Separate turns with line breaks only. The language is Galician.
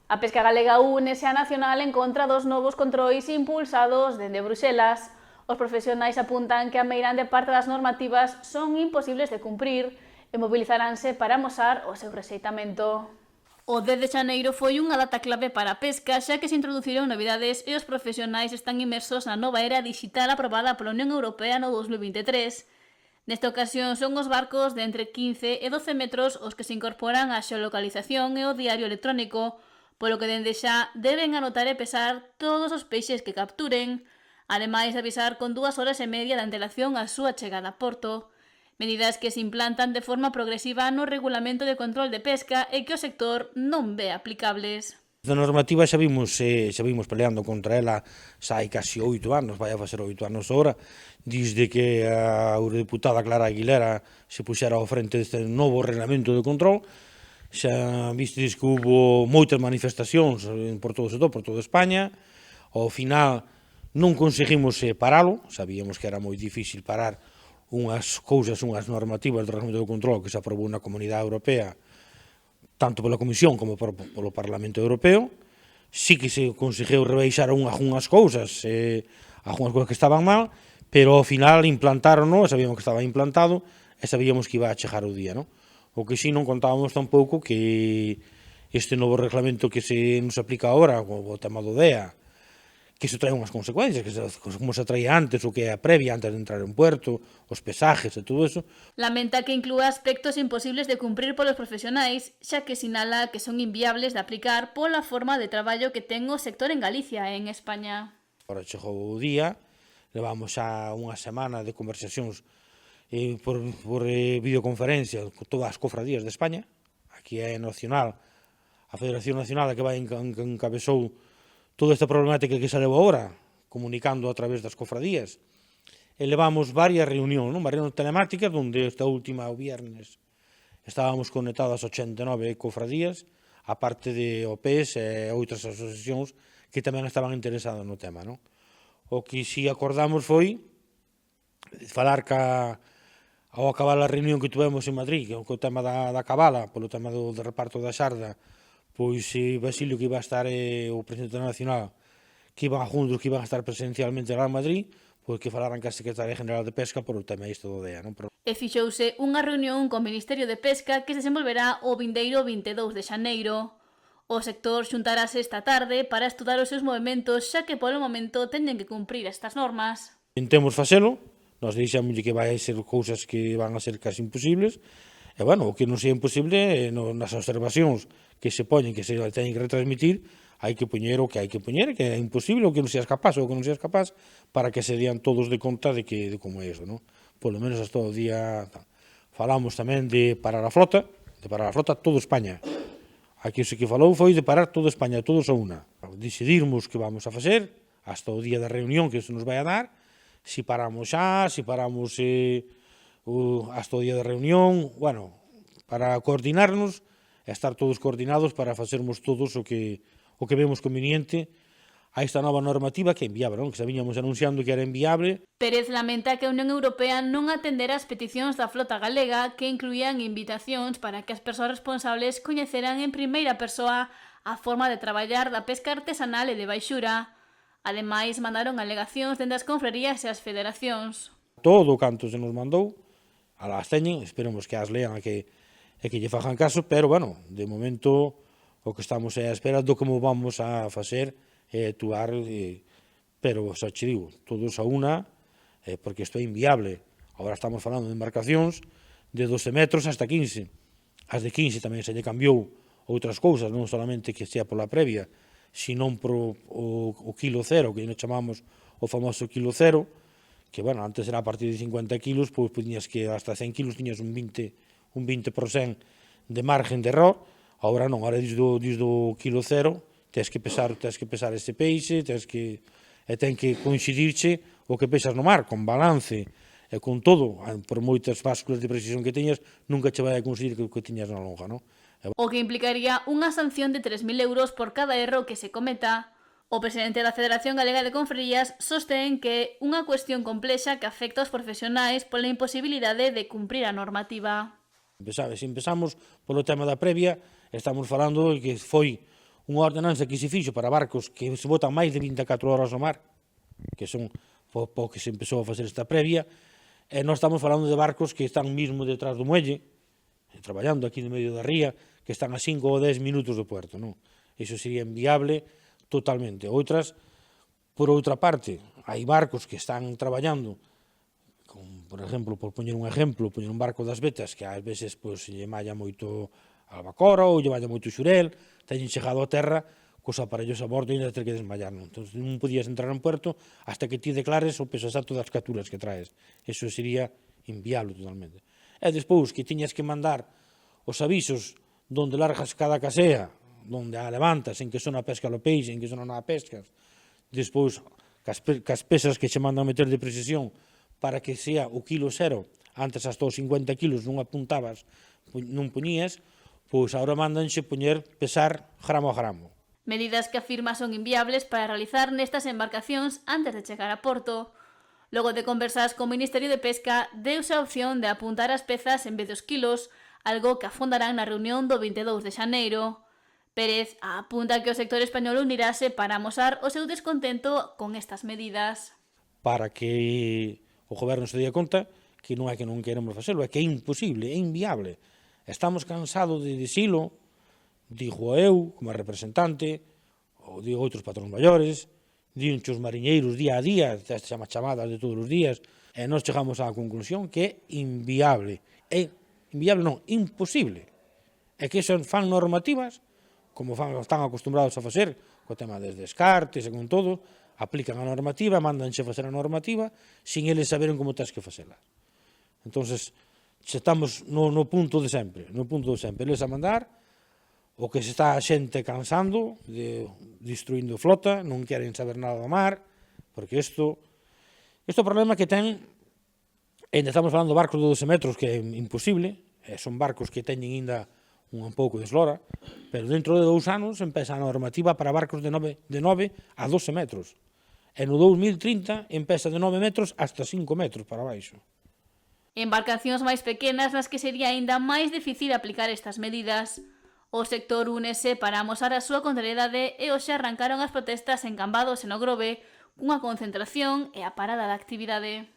A pesca galega únese á nacional en contra dos novos controis impulsados dende Bruxelas. Os profesionais apuntan que a meirande parte das normativas son imposibles de cumprir e mobilizaranse para amosar o seu rexeitamento. O 10 de xaneiro foi unha data clave para a pesca, xa que se introduciron novidades e os profesionais están inmersos na nova era digital aprobada pola Unión Europea no 2023. Nesta ocasión son os barcos de entre 15 e 12 metros os que se incorporan á xeolocalización e o diario electrónico, polo que dende xa deben anotar e pesar todos os peixes que capturen, ademais de avisar con 2 horas e media de antelación a súa chegada a porto. Medidas que se implantan de forma progresiva no regulamento de control de pesca e que o sector non ve aplicables.
A normativa xa vimos peleando contra ela xa hai casi 8 anos, vai a facer 8 anos agora, desde que a eurodeputada Clara Aguilera se puxera ao frente deste novo reglamento de control. Xa vistedes que hubo moitas manifestacións por todo o sector, por toda España. Ao final non conseguimos paralo, sabíamos que era moi difícil parar unhas cousas, unhas normativas do reglamento de control que se aprobou na Comunidade Europea, tanto pola Comisión como polo Parlamento Europeo. Sí que se conseguiu rebaixar algunhas cousas que estaban mal, pero ao final implantaron, sabíamos que estaba implantado e sabíamos que iba a chegar o día, non? O que si non contábamos tampouco que este novo reglamento que se nos aplica agora, o tema do DEA, que iso trae unhas consecuencias, como se traía antes, o que é a previa antes de entrar en puerto, os pesajes e todo eso.
Lamenta que inclúa aspectos imposibles de cumprir polos profesionais, xa que sinala que son inviables de aplicar pola forma de traballo que ten o sector en Galicia e en España.
Agora chegou o día, levamos xa unha semana de conversacións por videoconferencia con todas as cofradías de España. Aquí é nacional, a Federación Nacional que vai encabezou toda esta problemática que se leva agora, comunicando a través das cofradías. E levamos varias reunións, varias telemáticas, onde esta última, o viernes, estábamos conectadas 89 cofradías, a parte de OPEs e outras asociacións que tamén estaban interesadas no tema. O que si acordamos foi falar ao acabar a reunión que tivemos en Madrid, co tema da cabala, polo tema do reparto da xarda, pois Basilio, que iba a estar, o presidente nacional, que iban juntos, que iban a estar presencialmente lá en Madrid, pois que falaran que a Secretaría General de Pesca por o tema isto do DEA.
E fixouse unha reunión co Ministerio de Pesca que se desenvolverá o vindeiro 22 de xaneiro. O sector xuntarase esta tarde para estudar os seus movementos, xa que polo momento teñen que cumprir estas normas.
Intentemos facelo, nós deixamos que vai ser cousas que van a ser casi imposibles, e, o que non sea imposible, nas observacións que se poñen, que se teñen que retransmitir, hai que poñer o que hai que poñer, que é imposible, o que non seas capaz, para que se dian todos de conta de como é iso, Polo menos hasta o día. Falamos tamén de parar a flota, toda España. Aquí o que falou foi de parar toda España, todos a una. Decidirmos que vamos a facer, hasta o día da reunión que se nos vai a dar, si paramos xa, si paramos hasta o día da reunión, para coordinarnos e estar todos coordinados para facermos todos o que vemos conveniente a esta nova normativa que é inviable, que xa viñamos anunciando que era inviable.
Pérez lamenta que a Unión Europea non atendera as peticións da flota galega que incluían invitacións para que as persoas responsables coñeceran en primeira persoa a forma de traballar da pesca artesanal e de baixura. Ademais, mandaron alegacións dende as confrarías e as federacións.
Todo o canto se nos mandou, as teñen, esperemos que as lean e que lle fajan caso, pero, de momento, o que estamos é a espera do como vamos a facer e actuar, pero, xa che digo, todos a una, porque isto é inviable. Agora estamos falando de embarcacións de 12 metros hasta 15. As de 15 tamén se lle cambiou outras cousas, non solamente que sea pola previa, senón pro o kilo cero, que nos chamamos o famoso kilo cero, que, antes era a partir de 50 kilos, pois tiñas que hasta 100 kilos tiñas un 20% de margen de error. Agora non, agora desde o kilo cero, tens que pesar ese peixe, ten que coincidirche o que pesas no mar, con balance e con todo, por moitas básculas de precisión que teñas, nunca che vai a coincidir o que tiñas na lonja,
O que implicaría unha sanción de 3.000 euros por cada erro que se cometa. O presidente da Federación Galega de Confrarías sostén que é unha cuestión complexa que afecta aos profesionais pola imposibilidade de cumprir a normativa.
Se empezamos polo tema da previa, estamos falando de que foi unha ordenanza que se fixo para barcos que se botan máis de 24 horas ao mar, que son po que se empezou a facer esta previa, e nós estamos falando de barcos que están mismo detrás do muelle, traballando aquí no medio da ría, que están a 5 ou 10 minutos do puerto, non? Iso sería inviable totalmente. Outras, por outra parte, hai barcos que están traballando, por exemplo, por poñer un barco das vetas que ás veces lle malla moito albacora ou lle malla moito xurel, teñen chegado a terra cos aparellos a bordo e ainda ter que desmallar. Entón, non podías entrar en puerto hasta que ti declares o peso exacto das capturas que traes. Eso sería inviable totalmente. E despois que tiñas que mandar os avisos donde largas cada casea, donde a levantas, en que zona pesca lo peixe, en que zona non a pescas, despois cas pesas que che mandan meter de precisión para que sea o kilo cero, antes hasta os 50 kilos non apuntabas, non poñías, pois agora mandanche poñer pesar gramo a gramo.
Medidas que afirma son inviables para realizar nestas embarcacións antes de chegar a porto. Logo de conversas co Ministerio de Pesca, deuse a opción de apuntar as pezas en vez dos kilos, algo que afondarán na reunión do 22 de xaneiro. Pérez apunta que o sector español unirase para amosar o seu descontento con estas medidas.
Para que o goberno se dé conta que non é que non queremos facelo, é que é imposible, é inviable. Estamos cansados de dicilo, digo eu, como representante, ou digo outros patróns maiores, dincho os mariñeiros día a día, estas chamadas de todos os días, e nós chegamos á conclusión que é inviable. É inviable non, imposible. É que son fan normativas, como están acostumbrados a facer, co tema des descartes e con todo, aplican a normativa, mandanche facer a normativa, sin eles saberon como tens que facela. Entón, estamos no punto de sempre, eles a mandar, o que se está a xente cansando, destruindo flota, non queren saber nada do mar, porque isto problema que ten, ainda estamos falando de barcos de 12 metros, que é imposible, son barcos que teñen ainda un pouco de eslora, pero dentro de 2 anos empeza a normativa para barcos de 9 a 12 metros. E no 2030 empeza de 9 metros hasta 5 metros para baixo.
Embarcacións máis pequenas nas que sería aínda máis difícil aplicar estas medidas. O sector únese para amosar a súa contrariedade e hoxe arrancaron as protestas en Cambados e no Grove cunha concentración e a parada da actividade.